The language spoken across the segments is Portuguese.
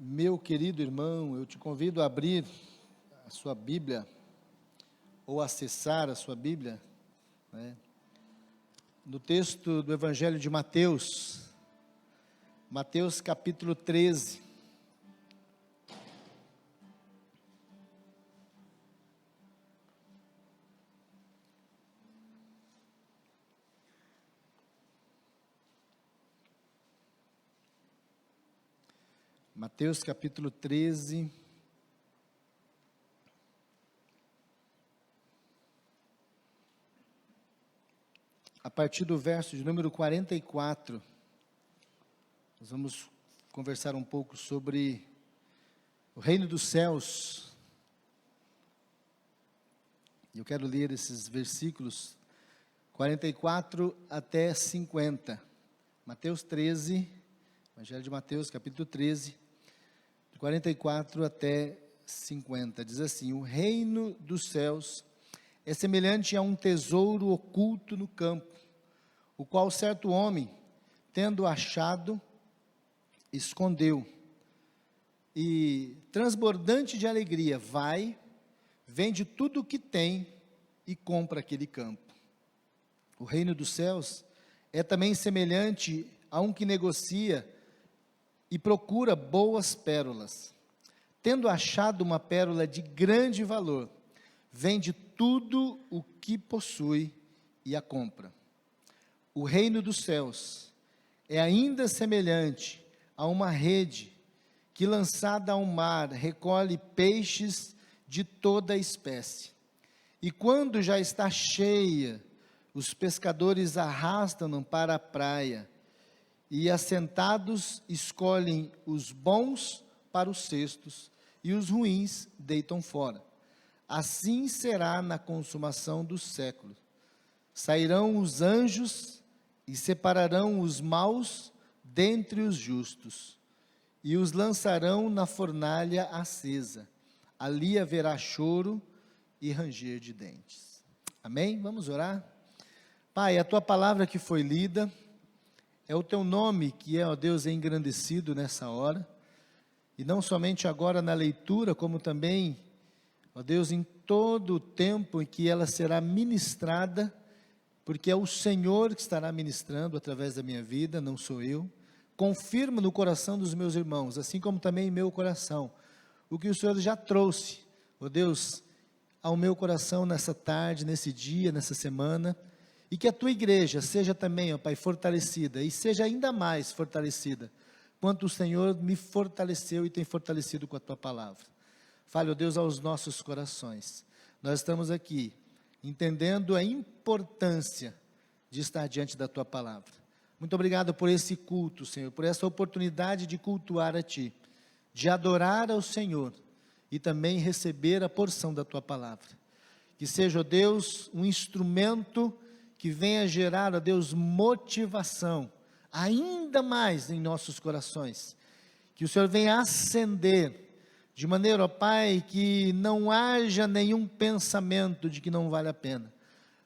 Meu querido irmão, eu te convido a abrir a sua Bíblia, ou acessar a sua Bíblia, né, no texto do Evangelho de Mateus, Mateus capítulo 13. Mateus capítulo 13, a partir do verso de número 44, nós vamos conversar um pouco sobre o reino dos céus. Eu quero ler esses versículos 44 até 50. Mateus 13, Evangelho de Mateus capítulo 13, de 44 até 50, diz assim: o reino dos céus é semelhante a um tesouro oculto no campo, o qual certo homem, tendo achado, escondeu, e transbordante de alegria, vai, vende tudo o que tem e compra aquele campo. O reino dos céus é também semelhante a um que negocia e procura boas pérolas. Tendo achado uma pérola de grande valor, vende tudo o que possui e a compra. O reino dos céus é ainda semelhante a uma rede que, lançada ao mar, recolhe peixes de toda espécie. E quando já está cheia, os pescadores arrastam-no para a praia, e assentados escolhem os bons para os cestos, e os ruins deitam fora. Assim será na consumação dos séculos. Sairão os anjos e separarão os maus dentre os justos, e os lançarão na fornalha acesa. Ali haverá choro e ranger de dentes. Amém? Vamos orar? Pai, a tua palavra que foi lida, é o teu nome que é, ó Deus, engrandecido nessa hora, e não somente agora na leitura, como também, ó Deus, em todo o tempo em que ela será ministrada, porque é o Senhor que estará ministrando através da minha vida, não sou eu. Confirma no coração dos meus irmãos, assim como também em meu coração, o que o Senhor já trouxe, ó Deus, ao meu coração nessa tarde, nesse dia, nessa semana, e que a tua igreja seja também, ó Pai, fortalecida, e seja ainda mais fortalecida, quanto o Senhor me fortaleceu e tem fortalecido com a tua palavra. Fale, ó Deus, aos nossos corações. Nós estamos aqui, entendendo a importância de estar diante da tua palavra. Muito obrigado por esse culto, Senhor, por essa oportunidade de cultuar a ti, de adorar ao Senhor, e também receber a porção da tua palavra. Que seja, ó Deus, um instrumento que venha gerar, ó Deus, motivação, ainda mais em nossos corações. Que o Senhor venha acender, de maneira, ó Pai, que não haja nenhum pensamento de que não vale a pena.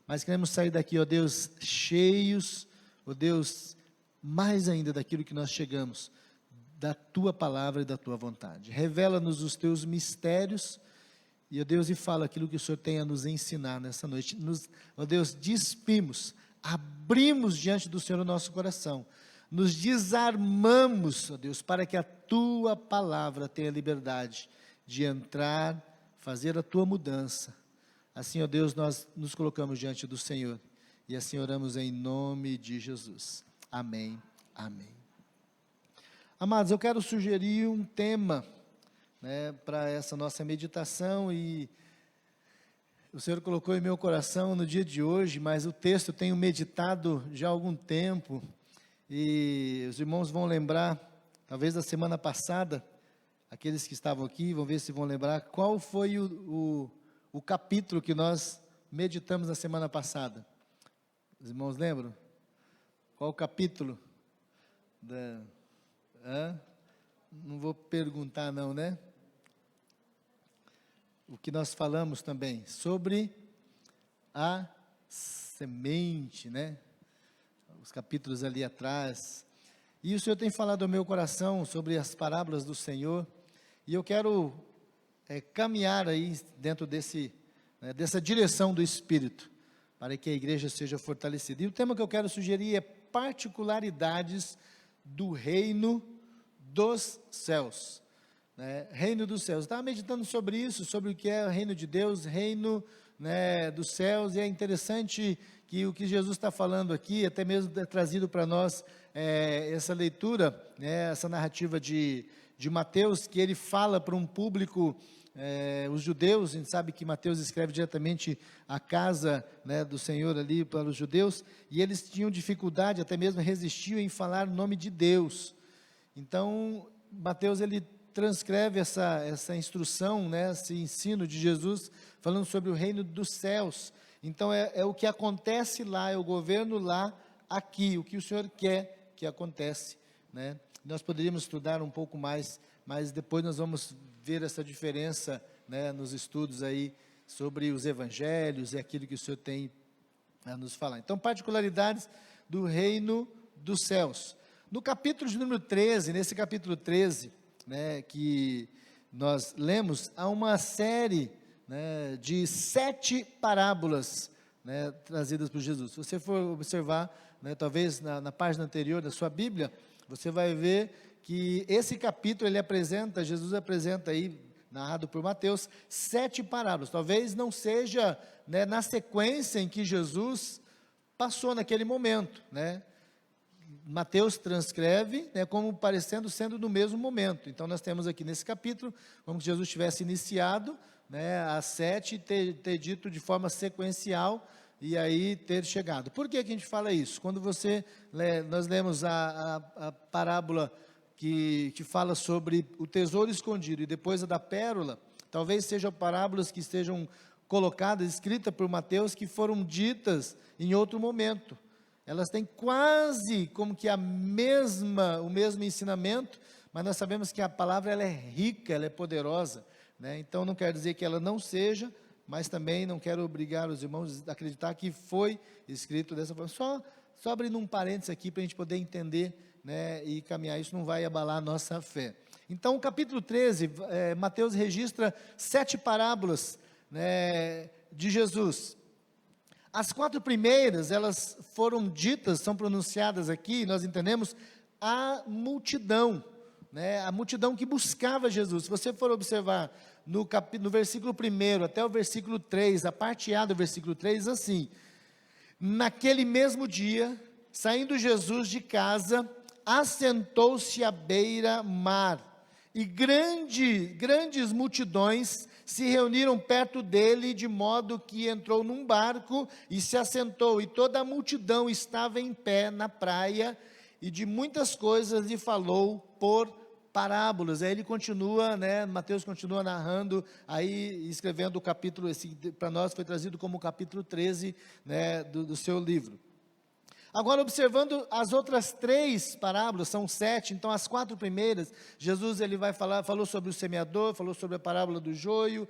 Mas queremos sair daqui, ó Deus, cheios, ó Deus, mais ainda daquilo que nós chegamos, da tua palavra e da tua vontade. Revela-nos os teus mistérios, e, ó Deus, e fala aquilo que o Senhor tem a nos ensinar nessa noite. Ó Deus, despimos, abrimos diante do Senhor o nosso coração, nos desarmamos, ó Deus, para que a tua palavra tenha liberdade de entrar, fazer a tua mudança. Assim, ó Deus, nós nos colocamos diante do Senhor, e assim oramos em nome de Jesus. Amém, amém. Amados, eu quero sugerir um tema, né, para essa nossa meditação, e o Senhor colocou em meu coração no dia de hoje, mas o texto eu tenho meditado já há algum tempo, e os irmãos vão lembrar, talvez da semana passada, aqueles que estavam aqui, vão ver se vão lembrar, qual foi o capítulo que nós meditamos na semana passada. Os irmãos lembram? Qual o capítulo? Não vou perguntar não, né? O que nós falamos também, sobre a semente, né? Os capítulos ali atrás. E o Senhor tem falado ao meu coração sobre as parábolas do Senhor, e eu quero caminhar aí dentro dessa direção do Espírito, para que a igreja seja fortalecida. E o tema que eu quero sugerir é particularidades do reino dos céus. Reino dos céus. Eu estava meditando sobre isso, sobre o que é o reino de Deus, reino dos céus, e é interessante que o que Jesus está falando aqui, até mesmo é trazido para nós essa leitura, essa narrativa de Mateus, que ele fala para um público, os judeus. A gente sabe que Mateus escreve diretamente a casa do Senhor ali para os judeus, e eles tinham dificuldade, até mesmo resistiam em falar o nome de Deus. Então, Mateus, ele transcreve essa instrução, esse ensino de Jesus, falando sobre o reino dos céus. Então, é o que acontece lá, é o governo lá, aqui, o que o Senhor quer que acontece, Nós poderíamos estudar um pouco mais, mas depois nós vamos ver essa diferença, nos estudos aí, sobre os evangelhos e aquilo que o Senhor tem a nos falar. Então, particularidades do reino dos céus. No capítulo de número 13, nesse capítulo 13, que nós lemos, há uma série de 7 parábolas trazidas por Jesus. Se você for observar, talvez na página anterior da sua Bíblia, você vai ver que esse capítulo, Jesus apresenta aí, narrado por Mateus, 7 parábolas. Talvez não seja na sequência em que Jesus passou naquele momento, Mateus transcreve, como sendo no mesmo momento. Então, nós temos aqui nesse capítulo, como se Jesus tivesse iniciado, as 7, ter dito de forma sequencial, e aí ter chegado. Por que a gente fala isso? Quando nós lemos a parábola que fala sobre o tesouro escondido, e depois a da pérola, talvez sejam parábolas que estejam colocadas, escritas por Mateus, que foram ditas em outro momento. Elas têm quase como que o mesmo ensinamento, mas nós sabemos que a palavra ela é rica, ela é poderosa, Então não quer dizer que ela não seja, mas também não quero obrigar os irmãos a acreditar que foi escrito dessa forma. Só abrindo um parênteses aqui para a gente poder entender, e caminhar, isso não vai abalar a nossa fé. Então, o capítulo 13, Mateus registra 7 parábolas, de Jesus. As 4 primeiras, elas foram ditas, são pronunciadas aqui, nós entendemos, a multidão, a multidão que buscava Jesus. Se você for observar no versículo 1 até o versículo 3, a parte A do versículo 3, assim: naquele mesmo dia, saindo Jesus de casa, assentou-se à beira-mar, e grandes multidões se reuniram perto dele, de modo que entrou num barco e se assentou, e toda a multidão estava em pé na praia, e de muitas coisas lhe falou por parábolas. Aí ele continua, Mateus continua narrando, aí escrevendo o capítulo, para nós foi trazido como o capítulo 13, do seu livro. Agora, observando as outras 3 parábolas, são 7, então as 4 primeiras, Jesus ele falou sobre o semeador, falou sobre a parábola do joio,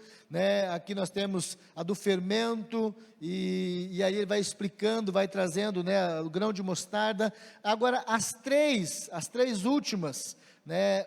aqui nós temos a do fermento, e aí ele vai explicando, vai trazendo, o grão de mostarda. Agora, as três últimas,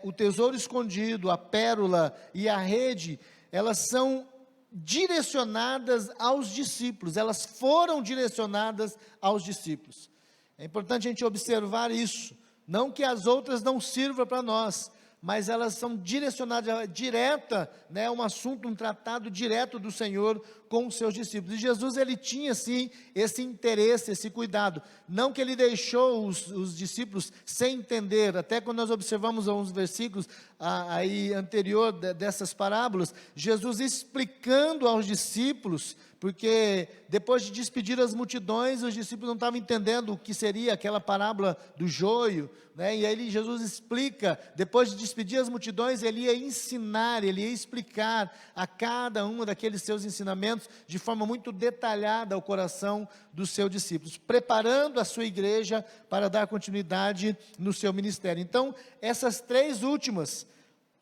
o tesouro escondido, a pérola e a rede, elas são direcionadas aos discípulos, elas foram direcionadas aos discípulos. É importante a gente observar isso, não que as outras não sirvam para nós, mas elas são direcionadas direta, um assunto, um tratado direto do Senhor com os seus discípulos. E Jesus, ele tinha sim esse interesse, esse cuidado, não que ele deixou os discípulos sem entender. Até quando nós observamos alguns versículos aí anterior dessas parábolas, Jesus explicando aos discípulos, porque depois de despedir as multidões, os discípulos não estavam entendendo o que seria aquela parábola do joio, e aí Jesus explica, depois de despedir as multidões, ele ia ensinar, ele ia explicar a cada um daqueles seus ensinamentos, de forma muito detalhada ao coração dos seus discípulos, preparando a sua igreja para dar continuidade no seu ministério. Então, essas 3 últimas,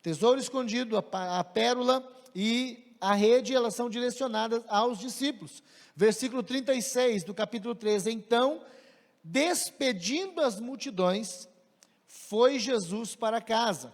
tesouro escondido, a pérola e a rede, elas são direcionadas aos discípulos. Versículo 36 do capítulo 13: então, despedindo as multidões, foi Jesus para casa,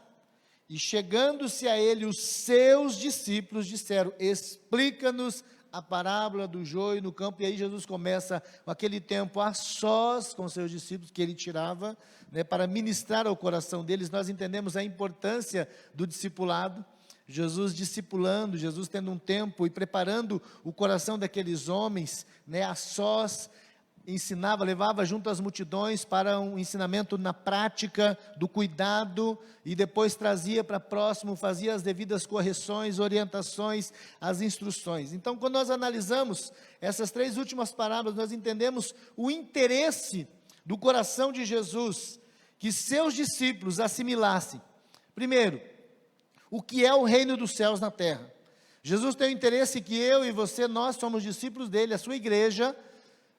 e chegando-se a ele os seus discípulos disseram: explica-nos a parábola do joio no campo. E aí Jesus começa aquele tempo a sós com seus discípulos, que ele tirava, né, para ministrar ao coração deles. Nós entendemos a importância do discipulado, Jesus discipulando, Jesus tendo um tempo e preparando o coração daqueles homens, né, a sós, ensinava, levava junto às multidões para um ensinamento na prática do cuidado, e depois trazia para próximo, fazia as devidas correções, orientações, as instruções. Então, quando nós analisamos essas 3 últimas parábolas, nós entendemos o interesse do coração de Jesus, que seus discípulos assimilassem, primeiro, o que é o reino dos céus na terra. Jesus tem o interesse que eu e você, nós somos discípulos dele, a sua igreja,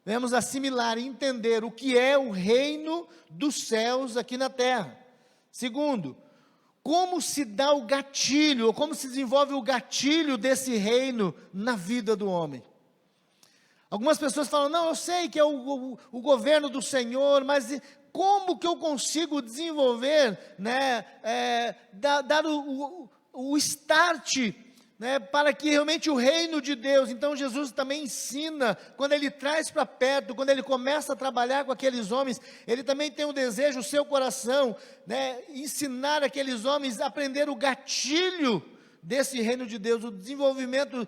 devemos assimilar e entender o que é o reino dos céus aqui na terra. Segundo, como se dá o gatilho, ou como se desenvolve o gatilho desse reino na vida do homem. Algumas pessoas falam: não, eu sei que é o governo do Senhor, mas como que eu consigo desenvolver, né, dar o start, né, para que realmente o reino de Deus. Então Jesus também ensina, quando ele traz para perto, quando ele começa a trabalhar com aqueles homens, ele também tem um desejo, o seu coração, né, ensinar aqueles homens a aprender o gatilho desse reino de Deus, o desenvolvimento,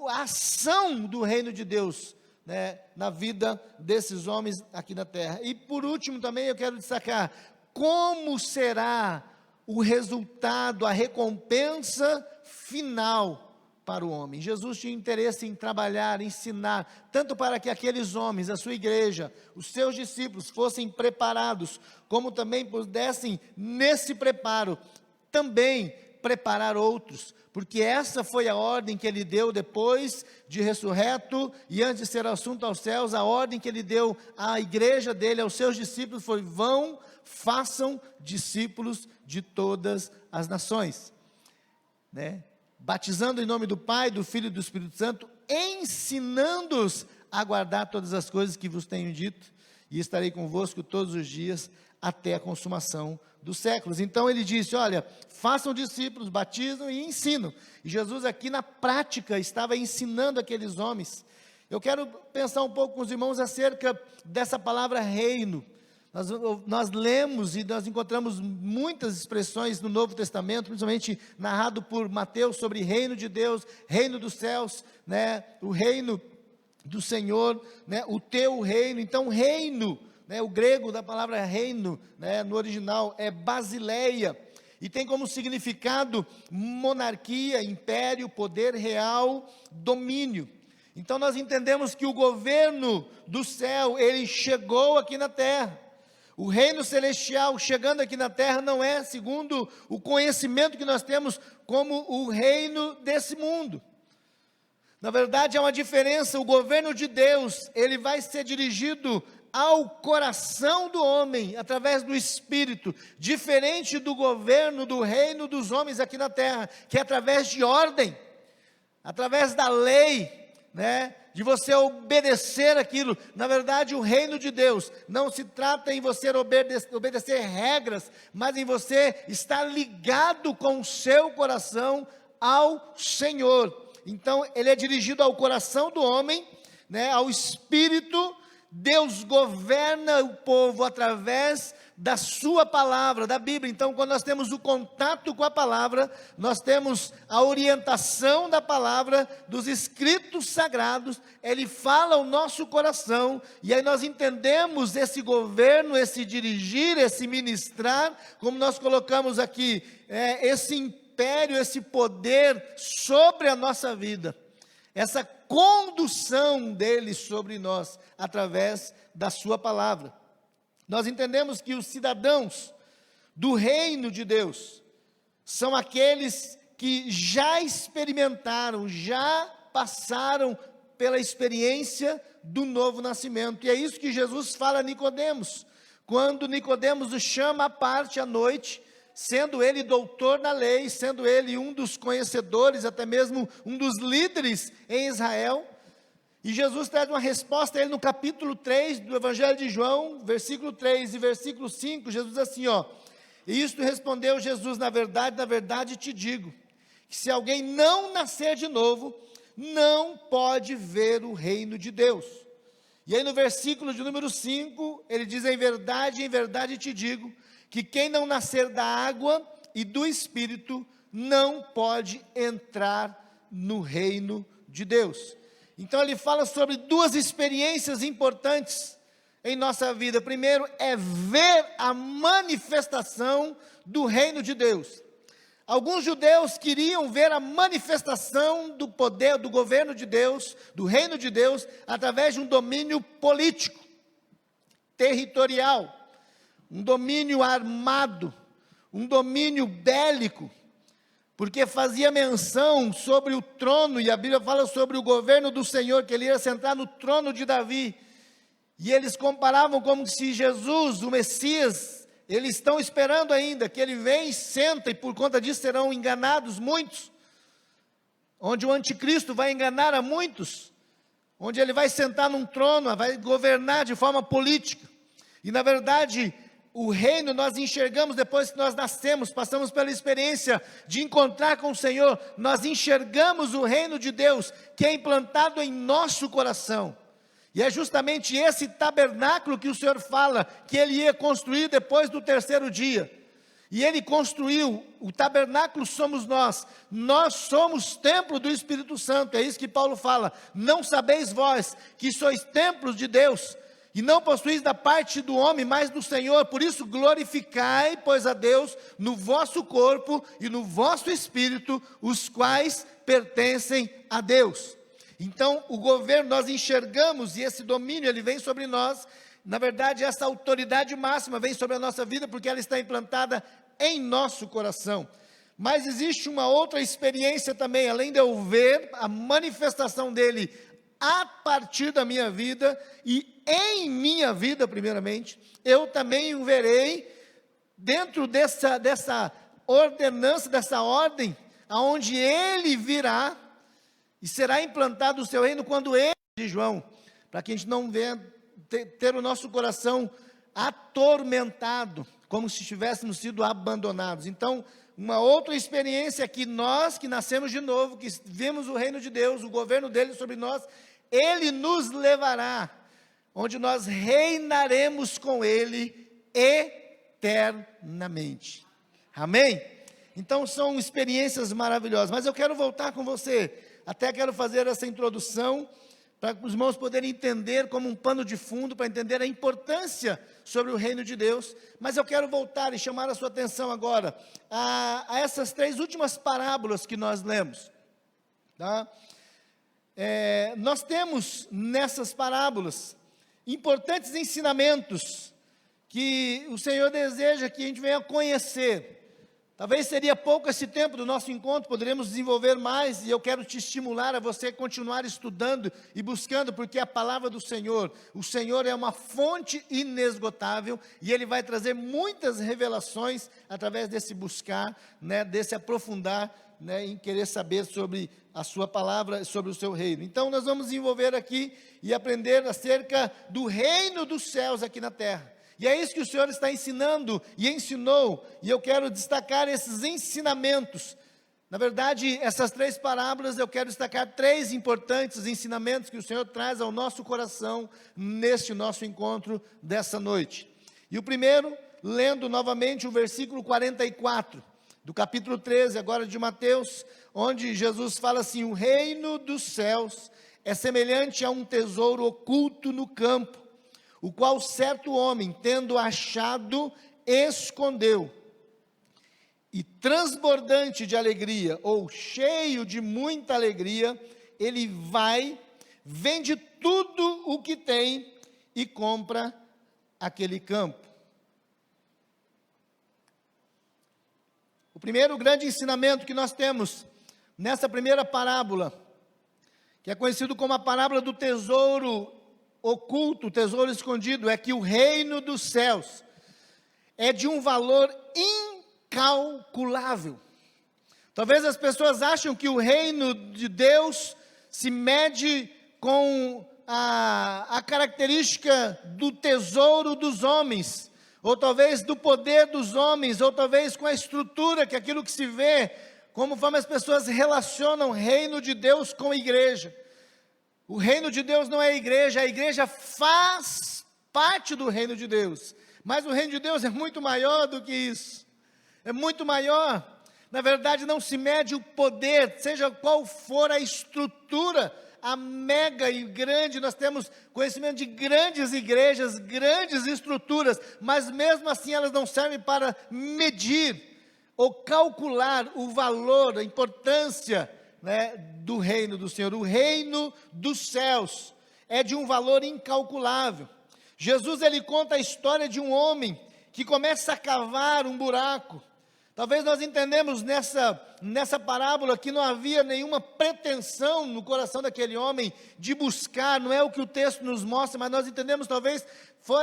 a ação do reino de Deus, né, na vida desses homens aqui na terra. E por último também eu quero destacar, como será o resultado, a recompensa final para o homem. Jesus tinha interesse em trabalhar, ensinar, tanto para que aqueles homens, a sua igreja, os seus discípulos fossem preparados, como também pudessem, nesse preparo, também preparar outros, porque essa foi a ordem que ele deu depois de ressurreto, e antes de ser assunto aos céus, a ordem que ele deu à igreja dele, aos seus discípulos, foi: vão, façam discípulos de todas as nações, né? Batizando em nome do Pai, do Filho e do Espírito Santo, ensinando-os a guardar todas as coisas que vos tenho dito, e estarei convosco todos os dias, até a consumação dos séculos. Então ele disse: olha, façam discípulos, batizam e ensinam. E Jesus aqui na prática estava ensinando aqueles homens. Eu quero pensar um pouco com os irmãos acerca dessa palavra reino. Nós lemos e nós encontramos muitas expressões no Novo Testamento, principalmente narrado por Mateus, sobre reino de Deus, reino dos céus, né, o reino do Senhor, né, o teu reino. Então reino, né, o grego da palavra reino, né, no original é basileia, e tem como significado monarquia, império, poder real, domínio. Então nós entendemos que o governo do céu, ele chegou aqui na terra. O reino celestial chegando aqui na terra não é segundo o conhecimento que nós temos como o reino desse mundo. Na verdade há uma diferença. O governo de Deus, ele vai ser dirigido ao coração do homem, através do Espírito, diferente do governo do reino dos homens aqui na terra, que é através de ordem, através da lei, né, de você obedecer aquilo. Na verdade, o reino de Deus não se trata em você obedecer regras, mas em você estar ligado com o seu coração ao Senhor. Então, ele é dirigido ao coração do homem, né, ao Espírito. Deus governa o povo através da sua palavra, da Bíblia. Então, quando nós temos o contato com a palavra, nós temos a orientação da palavra, dos escritos sagrados, ele fala ao nosso coração, e aí nós entendemos esse governo, esse dirigir, esse ministrar, como nós colocamos aqui, esse império, esse poder sobre a nossa vida, essa condução dele sobre nós, através da sua palavra. Nós entendemos que os cidadãos do reino de Deus são aqueles que já experimentaram, já passaram pela experiência do novo nascimento. E é isso que Jesus fala a Nicodemos, quando Nicodemos o chama à parte à noite, sendo ele doutor na lei, sendo ele um dos conhecedores, até mesmo um dos líderes em Israel. E Jesus traz uma resposta a ele no capítulo 3 do Evangelho de João, versículo 3 e versículo 5, Jesus diz assim, E isto respondeu Jesus: na verdade te digo, que se alguém não nascer de novo, não pode ver o reino de Deus. E aí no versículo de número 5, ele diz: em verdade te digo, que quem não nascer da água e do Espírito, não pode entrar no reino de Deus. Então ele fala sobre duas experiências importantes em nossa vida. Primeiro é ver a manifestação do reino de Deus. Alguns judeus queriam ver a manifestação do poder, do governo de Deus, do reino de Deus, através de um domínio político, territorial, um domínio armado, um domínio bélico, porque fazia menção sobre o trono, e a Bíblia fala sobre o governo do Senhor, que ele ia sentar no trono de Davi, e eles comparavam como se Jesus, o Messias, eles estão esperando ainda que ele vem e senta, e por conta disso serão enganados muitos, onde o anticristo vai enganar a muitos, onde ele vai sentar num trono, vai governar de forma política. E na verdade, o reino nós enxergamos depois que nós nascemos, passamos pela experiência de encontrar com o Senhor, nós enxergamos o reino de Deus, que é implantado em nosso coração. E é justamente esse tabernáculo que o Senhor fala, que Ele ia construir depois do terceiro dia. E Ele construiu, o tabernáculo somos nós somos templo do Espírito Santo, é isso que Paulo fala: não sabeis vós que sois templos de Deus, e não possuís da parte do homem, mas do Senhor, por isso glorificai, pois, a Deus no vosso corpo e no vosso espírito, os quais pertencem a Deus. Então, o governo nós enxergamos, e esse domínio, ele vem sobre nós. Na verdade, essa autoridade máxima vem sobre a nossa vida, porque ela está implantada em nosso coração. Mas existe uma outra experiência também, além de eu ver a manifestação dele a partir da minha vida, e em minha vida primeiramente, eu também o verei dentro dessa ordenança, dessa ordem, aonde ele virá, e será implantado o seu reino quando ele, de João, para que a gente não venha ter o nosso coração atormentado, como se tivéssemos sido abandonados. Então, uma outra experiência é que nós que nascemos de novo, que vimos o reino de Deus, o governo dele sobre nós, ele nos levará, onde nós reinaremos com ele eternamente. Amém? Então são experiências maravilhosas, mas eu quero voltar com você. Até quero fazer essa introdução para os irmãos poderem entender como um pano de fundo, para entender a importância sobre o reino de Deus. Mas eu quero voltar e chamar a sua atenção agora a essas três últimas parábolas que nós lemos. Tá? Nós temos nessas parábolas importantes ensinamentos que o Senhor deseja que a gente venha conhecer. Talvez seria pouco esse tempo do nosso encontro, poderíamos desenvolver mais, e eu quero te estimular a você continuar estudando e buscando, porque a palavra do Senhor, o Senhor é uma fonte inesgotável, e Ele vai trazer muitas revelações através desse buscar, né, desse aprofundar, né, em querer saber sobre a sua palavra, sobre o seu reino. Então nós vamos desenvolver aqui e aprender acerca do reino dos céus aqui na terra. E é isso que o Senhor está ensinando e ensinou, e eu quero destacar esses ensinamentos. Na verdade, essas três parábolas, eu quero destacar três importantes ensinamentos que o Senhor traz ao nosso coração, neste nosso encontro dessa noite. E o primeiro, lendo novamente o versículo 44, do capítulo 13, agora de Mateus, onde Jesus fala assim: o reino dos céus é semelhante a um tesouro oculto no campo, o qual certo homem, tendo achado, escondeu, e transbordante de alegria, ou cheio de muita alegria, ele vai, vende tudo o que tem, e compra aquele campo. O primeiro grande ensinamento que nós temos, nessa primeira parábola, que é conhecido como a parábola do tesouro oculto, tesouro escondido, é que o reino dos céus é de um valor incalculável. Talvez as pessoas acham que o reino de Deus se mede com a característica do tesouro dos homens, ou talvez do poder dos homens, ou talvez com a estrutura, que aquilo que se vê, como as pessoas relacionam o reino de Deus com a igreja. O reino de Deus não é a igreja faz parte do reino de Deus, mas o reino de Deus é muito maior do que isso, é muito maior. Na verdade, não se mede o poder, seja qual for a estrutura, a mega e grande, nós temos conhecimento de grandes igrejas, grandes estruturas, mas mesmo assim elas não servem para medir ou calcular o valor, a importância, né, do reino do Senhor. O reino dos céus é de um valor incalculável. Jesus, ele conta a história de um homem que começa a cavar um buraco. Talvez nós entendemos nessa parábola que não havia nenhuma pretensão no coração daquele homem de buscar, não é o que o texto nos mostra, mas nós entendemos talvez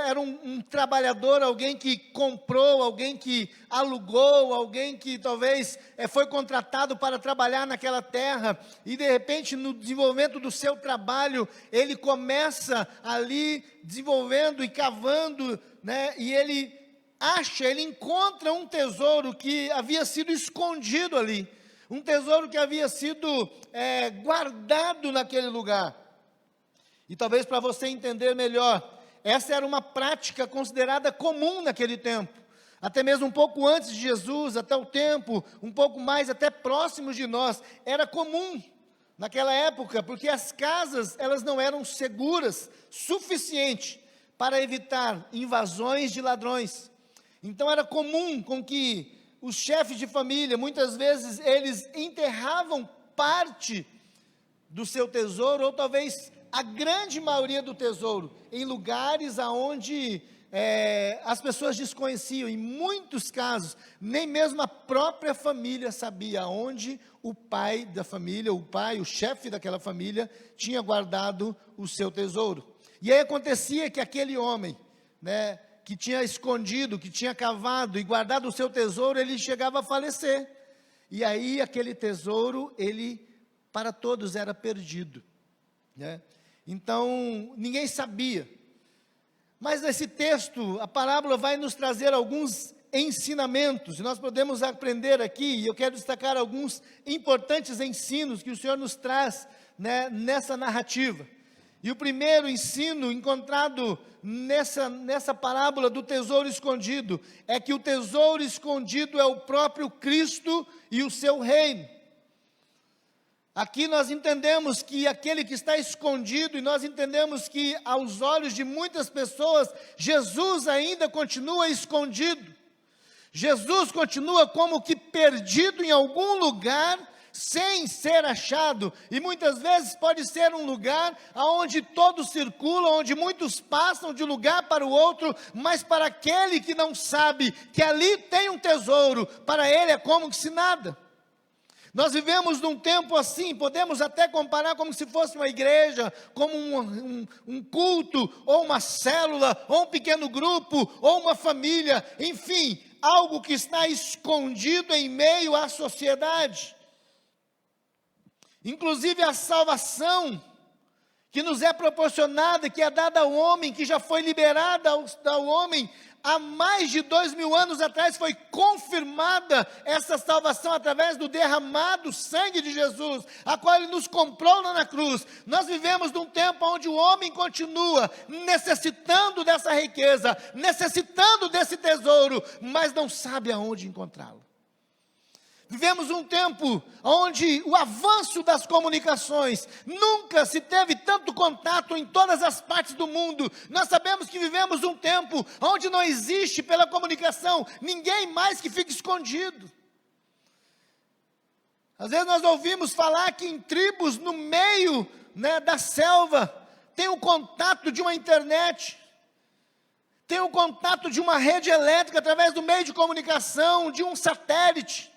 era um trabalhador, alguém que comprou, alguém que alugou, alguém que talvez foi contratado para trabalhar naquela terra, e de repente no desenvolvimento do seu trabalho, ele começa ali desenvolvendo e cavando, né, e ele encontra um tesouro que havia sido escondido ali, um tesouro que havia sido guardado naquele lugar. E talvez para você entender melhor, essa era uma prática considerada comum naquele tempo, até mesmo um pouco antes de Jesus, até o tempo, um pouco mais, até próximos de nós, era comum naquela época, porque as casas, elas não eram seguras suficiente para evitar invasões de ladrões. Então era comum com que os chefes de família, muitas vezes eles enterravam parte do seu tesouro, ou talvez a grande maioria do tesouro, em lugares aonde as pessoas desconheciam. Em muitos casos, nem mesmo a própria família sabia onde o pai da família, o chefe daquela família, tinha guardado o seu tesouro. E aí acontecia que aquele homem, né, que tinha escondido, que tinha cavado e guardado o seu tesouro, ele chegava a falecer. E aí aquele tesouro, ele para todos era perdido, né? Então ninguém sabia. Mas nesse texto, a parábola vai nos trazer alguns ensinamentos, e nós podemos aprender aqui, e eu quero destacar alguns importantes ensinos que o Senhor nos traz, né, nessa narrativa. E o primeiro ensino encontrado nessa parábola do tesouro escondido, é que o tesouro escondido é o próprio Cristo e o seu reino. Aqui nós entendemos que aquele que está escondido, e nós entendemos que aos olhos de muitas pessoas, Jesus ainda continua escondido. Jesus continua como que perdido em algum lugar, sem ser achado, e muitas vezes pode ser um lugar onde todos circulam, onde muitos passam de um lugar para o outro, mas para aquele que não sabe que ali tem um tesouro, para ele é como que se nada. Nós vivemos num tempo assim, podemos até comparar como se fosse uma igreja, como um culto, ou uma célula, ou um pequeno grupo, ou uma família, enfim, algo que está escondido em meio à sociedade. Inclusive a salvação que nos é proporcionada, que é dada ao homem, que já foi liberada ao homem, há mais de 2000 anos atrás, foi confirmada essa salvação através do derramado sangue de Jesus, a qual Ele nos comprou lá na cruz. Nós vivemos num tempo onde o homem continua necessitando dessa riqueza, necessitando desse tesouro, mas não sabe aonde encontrá-lo. Vivemos um tempo onde o avanço das comunicações, nunca se teve tanto contato em todas as partes do mundo. Nós sabemos que vivemos um tempo onde não existe pela comunicação ninguém mais que fique escondido. Às vezes nós ouvimos falar que em tribos no meio, né, da selva, tem o contato de uma internet, tem o contato de uma rede elétrica através do meio de comunicação, de um satélite.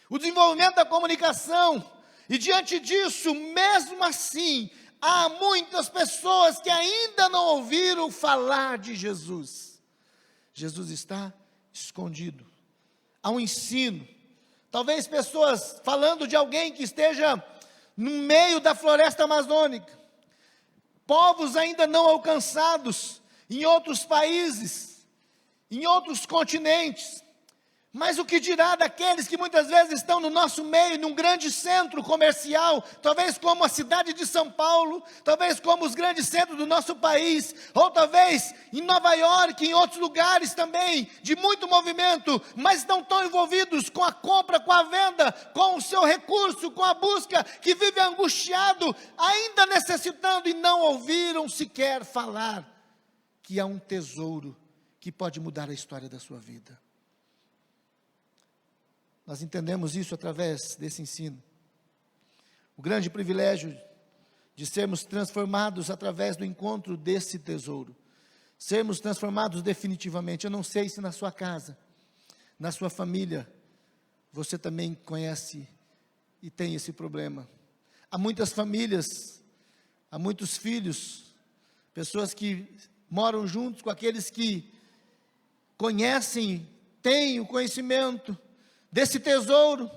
O desenvolvimento da comunicação, e diante disso, mesmo assim, há muitas pessoas que ainda não ouviram falar de Jesus. Jesus está escondido. Há um ensino. Talvez pessoas falando de alguém que esteja no meio da floresta amazônica. Povos ainda não alcançados em outros países. em outros continentes. Mas o que dirá daqueles que muitas vezes estão no nosso meio, num grande centro comercial, talvez como a cidade de São Paulo, talvez como os grandes centros do nosso país, ou talvez em Nova York, em outros lugares também, de muito movimento, mas não estão envolvidos com a compra, com a venda, com o seu recurso, com a busca, que vive angustiado, ainda necessitando, e não ouviram sequer falar que há um tesouro que pode mudar a história da sua vida. Nós entendemos isso através desse ensino. O grande privilégio de sermos transformados através do encontro desse tesouro. Sermos transformados definitivamente. Eu não sei se na sua casa, na sua família, você também conhece e tem esse problema. Há muitas famílias, há muitos filhos, pessoas que moram juntos com aqueles que conhecem, têm o conhecimento desse tesouro,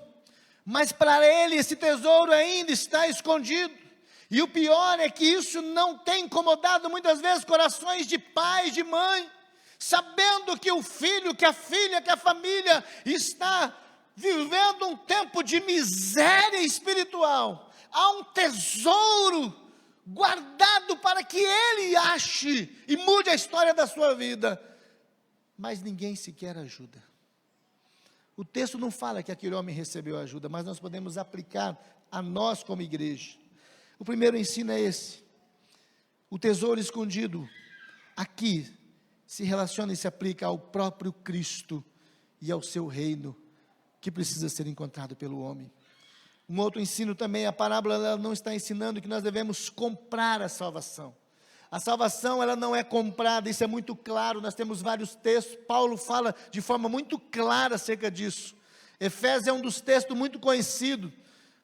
mas para ele esse tesouro ainda está escondido, e o pior é que isso não tem incomodado muitas vezes corações de pai, de mãe, sabendo que o filho, que a filha, que a família está vivendo um tempo de miséria espiritual, há um tesouro guardado para que ele ache e mude a história da sua vida, mas ninguém sequer ajuda. O texto não fala que aquele homem recebeu ajuda, mas nós podemos aplicar a nós como igreja. O primeiro ensino é esse. O tesouro escondido aqui se relaciona e se aplica ao próprio Cristo e ao seu reino, que precisa ser encontrado pelo homem. Um outro ensino também, a parábola ela não está ensinando que nós devemos comprar a salvação. A salvação ela não é comprada, isso é muito claro, nós temos vários textos, Paulo fala de forma muito clara acerca disso. Efésios é um dos textos muito conhecidos,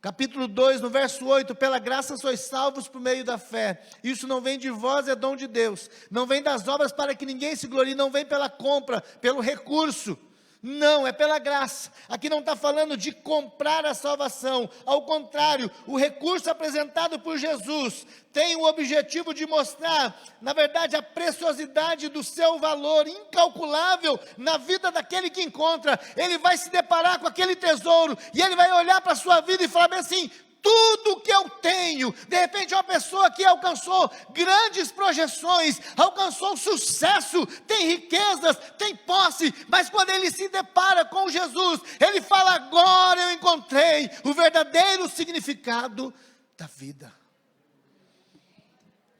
capítulo 2, no verso 8, pela graça sois salvos por meio da fé, isso não vem de vós, é dom de Deus, não vem das obras para que ninguém se glorie, não vem pela compra, pelo recurso, não, é pela graça. Aqui não está falando de comprar a salvação, ao contrário, o recurso apresentado por Jesus tem o objetivo de mostrar, na verdade, a preciosidade do seu valor incalculável na vida daquele que encontra. Ele vai se deparar com aquele tesouro, e ele vai olhar para a sua vida e falar bem assim: tudo que eu tenho, de repente uma pessoa que alcançou grandes projeções, alcançou sucesso, tem riquezas, tem posse, mas quando ele se depara com Jesus, ele fala: agora eu encontrei o verdadeiro significado da vida.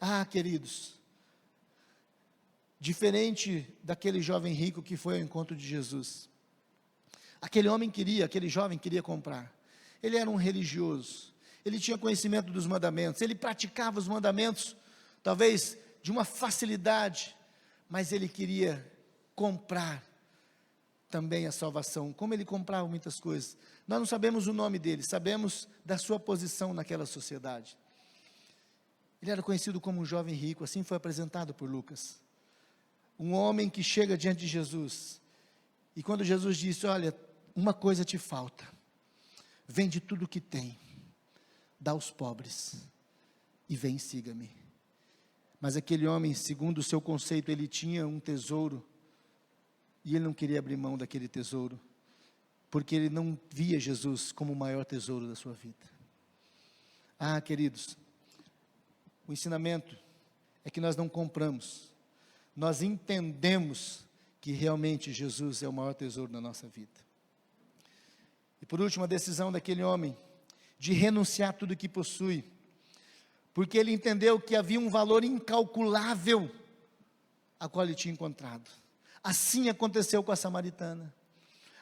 Ah, queridos, diferente daquele jovem rico que foi ao encontro de Jesus, aquele jovem queria comprar, ele era um religioso, ele tinha conhecimento dos mandamentos, ele praticava os mandamentos, talvez de uma facilidade, mas ele queria comprar também a salvação. Como ele comprava muitas coisas, nós não sabemos o nome dele, sabemos da sua posição naquela sociedade. Ele era conhecido como um jovem rico, assim foi apresentado por Lucas. Um homem que chega diante de Jesus, e quando Jesus disse: olha, uma coisa te falta, vende tudo o que tem, dá aos pobres, e vem, siga-me. Mas aquele homem, segundo o seu conceito, ele tinha um tesouro, e ele não queria abrir mão daquele tesouro, porque ele não via Jesus como o maior tesouro da sua vida. Ah, queridos, o ensinamento é que nós não compramos, nós entendemos que realmente Jesus é o maior tesouro da nossa vida. E por último, a decisão daquele homem de renunciar tudo que possui, porque ele entendeu que havia um valor incalculável a qual ele tinha encontrado. Assim aconteceu com a samaritana.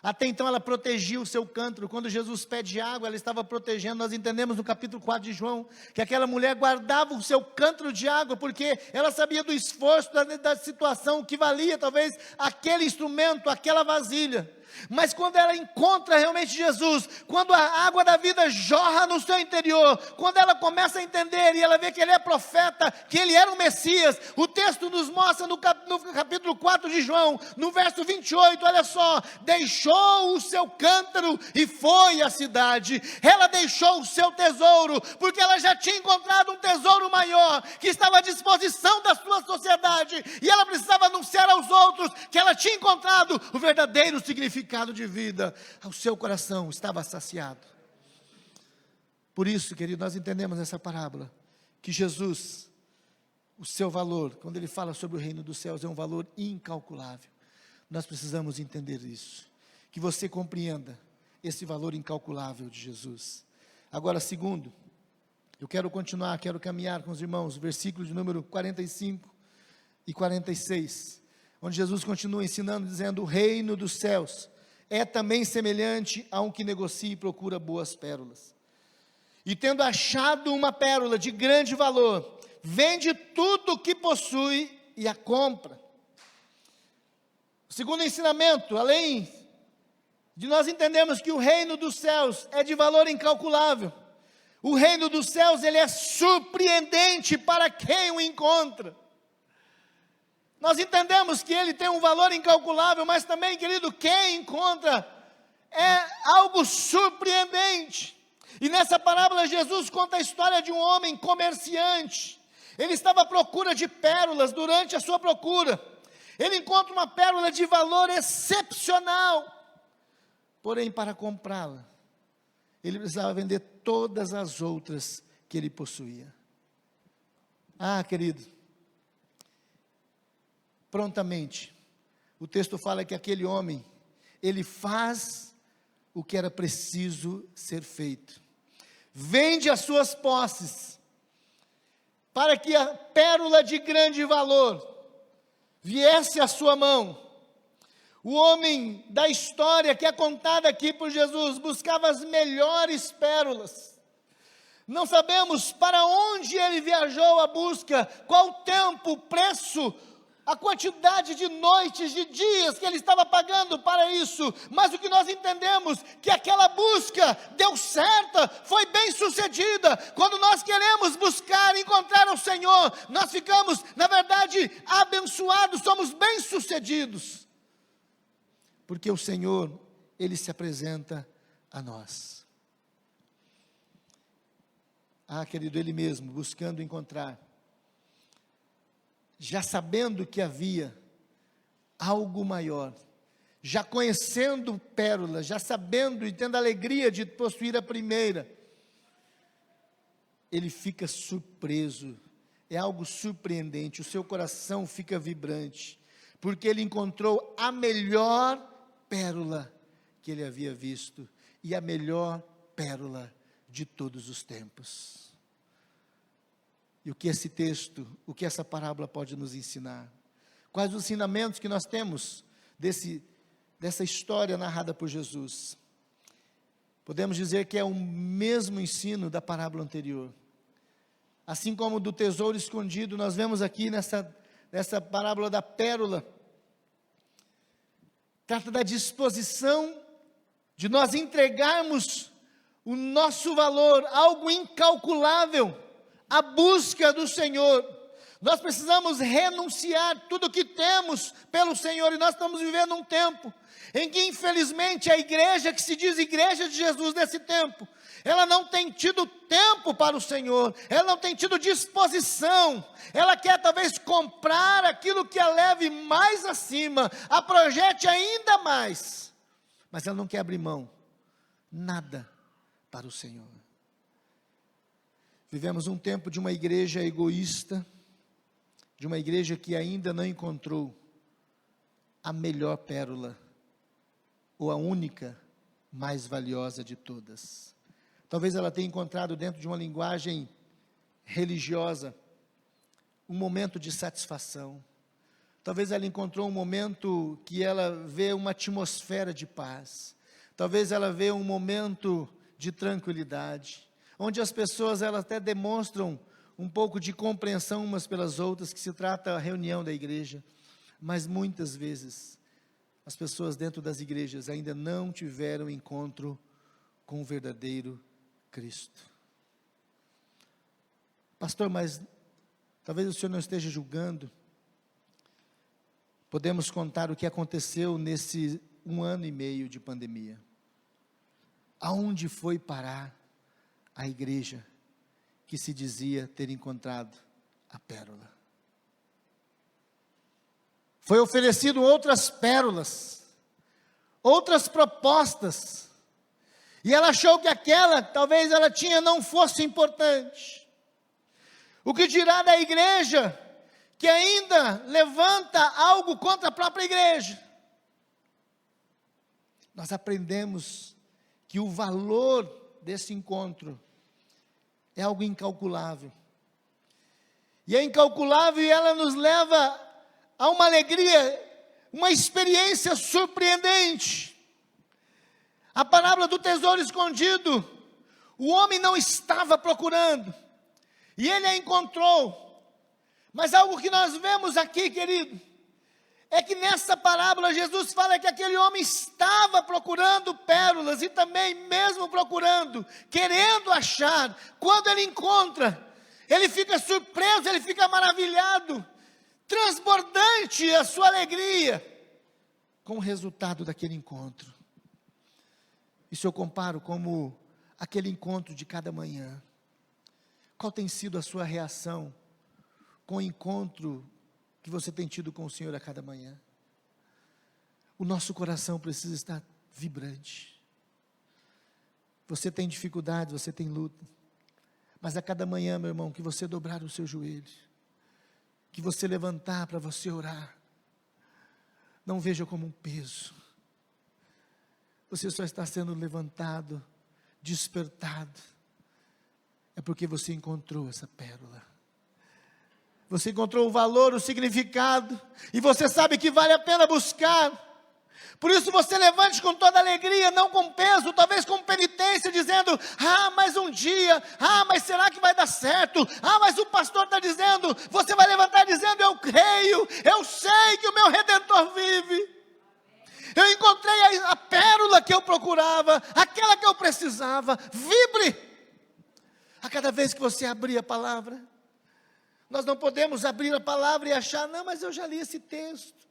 Até então ela protegia o seu cântaro. Quando Jesus pede água, ela estava protegendo. Nós entendemos no capítulo 4 de João, que aquela mulher guardava o seu cântaro de água, porque ela sabia do esforço, da situação, o que valia talvez aquele instrumento, aquela vasilha. Mas quando ela encontra realmente Jesus, quando a água da vida jorra no seu interior, quando ela começa a entender e ela vê que ele é profeta, que ele era o Messias, o texto nos mostra no capítulo 4 de João, no verso 28, olha só, deixou o seu cântaro e foi à cidade. Ela deixou o seu tesouro, porque ela já tinha encontrado um tesouro maior, que estava à disposição da sua sociedade, e ela precisava anunciar aos outros que ela tinha encontrado o verdadeiro significado de vida. O seu coração estava saciado. Por isso, querido, nós entendemos nessa parábola que Jesus, o seu valor, quando ele fala sobre o reino dos céus, é um valor incalculável. Nós precisamos entender isso, que você compreenda esse valor incalculável de Jesus. Agora, segundo, eu quero caminhar com os irmãos, versículos de número 45 e 46, onde Jesus continua ensinando, dizendo: o reino dos céus é também semelhante a um que negocia e procura boas pérolas. E tendo achado uma pérola de grande valor, vende tudo o que possui e a compra. O segundo ensinamento, além de nós entendermos que o reino dos céus é de valor incalculável, o reino dos céus, ele é surpreendente para quem o encontra. Nós entendemos que ele tem um valor incalculável, mas também, querido, quem encontra é algo surpreendente. E nessa parábola Jesus conta a história de um homem comerciante. Ele estava à procura de pérolas. Durante a sua procura, ele encontra uma pérola de valor excepcional. Porém, para comprá-la, ele precisava vender todas as outras que ele possuía. Ah, querido, prontamente, o texto fala que aquele homem, ele faz o que era preciso ser feito. Vende as suas posses, para que a pérola de grande valor viesse à sua mão. O homem da história que é contada aqui por Jesus, buscava as melhores pérolas. Não sabemos para onde ele viajou à busca, qual o tempo, o preço, a quantidade de noites, de dias que ele estava pagando para isso, mas o que nós entendemos, que aquela busca deu certa, foi bem sucedida. Quando nós queremos buscar, encontrar o Senhor, nós ficamos, na verdade, abençoados, somos bem sucedidos, porque o Senhor, ele se apresenta a nós. Ah, querido, ele mesmo, buscando encontrar, já sabendo que havia algo maior, já conhecendo pérolas, já sabendo e tendo a alegria de possuir a primeira, ele fica surpreso, é algo surpreendente, o seu coração fica vibrante, porque ele encontrou a melhor pérola que ele havia visto, e a melhor pérola de todos os tempos. E o que esse texto, o que essa parábola pode nos ensinar? Quais os ensinamentos que nós temos dessa história narrada por Jesus? Podemos dizer que é o mesmo ensino da parábola anterior. Assim como do tesouro escondido, nós vemos aqui nessa parábola da pérola, trata da disposição de nós entregarmos o nosso valor, algo incalculável, à busca do Senhor. Nós precisamos renunciar tudo o que temos pelo Senhor, e nós estamos vivendo um tempo em que, infelizmente, a igreja que se diz igreja de Jesus nesse tempo, ela não tem tido tempo para o Senhor, ela não tem tido disposição, ela quer talvez comprar aquilo que a leve mais acima, a projete ainda mais, mas ela não quer abrir mão, nada para o Senhor. Vivemos um tempo de uma igreja egoísta, de uma igreja que ainda não encontrou a melhor pérola, ou a única mais valiosa de todas. Talvez ela tenha encontrado dentro de uma linguagem religiosa, um momento de satisfação. Talvez ela encontrou um momento que ela vê uma atmosfera de paz. Talvez ela vê um momento de tranquilidade, onde as pessoas elas até demonstram um pouco de compreensão umas pelas outras, que se trata a reunião da igreja. Mas muitas vezes, as pessoas dentro das igrejas ainda não tiveram encontro com o verdadeiro Cristo. Pastor, mas talvez o senhor não esteja julgando. Podemos contar o que aconteceu nesse 1 ano e meio de pandemia. Aonde foi parar a igreja que se dizia ter encontrado a pérola? Foi oferecido outras pérolas, outras propostas, e ela achou que aquela, talvez ela tinha, não fosse importante. O que dirá da igreja, que ainda levanta algo contra a própria igreja? Nós aprendemos que o valor desse encontro é algo incalculável. E é incalculável, e ela nos leva a uma alegria, uma experiência surpreendente. A parábola do tesouro escondido, o homem não estava procurando, e ele a encontrou. Mas algo que nós vemos aqui, querido, é que nessa parábola Jesus fala que aquele homem estava procurando pérolas, e também mesmo procurando, querendo achar, quando ele encontra, ele fica surpreso, ele fica maravilhado, transbordante a sua alegria com o resultado daquele encontro. Isso eu comparo como aquele encontro de cada manhã. Qual tem sido a sua reação com o encontro que você tem tido com o Senhor a cada manhã? O nosso coração precisa estar vibrante. Você tem dificuldade, você tem luta, mas a cada manhã, meu irmão, que você dobrar o seu joelho, que você levantar para você orar, não veja como um peso. Você só está sendo levantado, despertado, é porque você encontrou essa pérola. Você encontrou o valor, o significado, e você sabe que vale a pena buscar. Por isso você levante com toda alegria, não com peso, talvez com penitência, dizendo: mas um dia, mas será que vai dar certo? Mas o pastor está dizendo. Você vai levantar dizendo: eu creio, eu sei que o meu Redentor vive. Eu encontrei a pérola que eu procurava, aquela que eu precisava. Vibre a cada vez que você abrir a palavra. Nós não podemos abrir a palavra e achar: não, mas eu já li esse texto.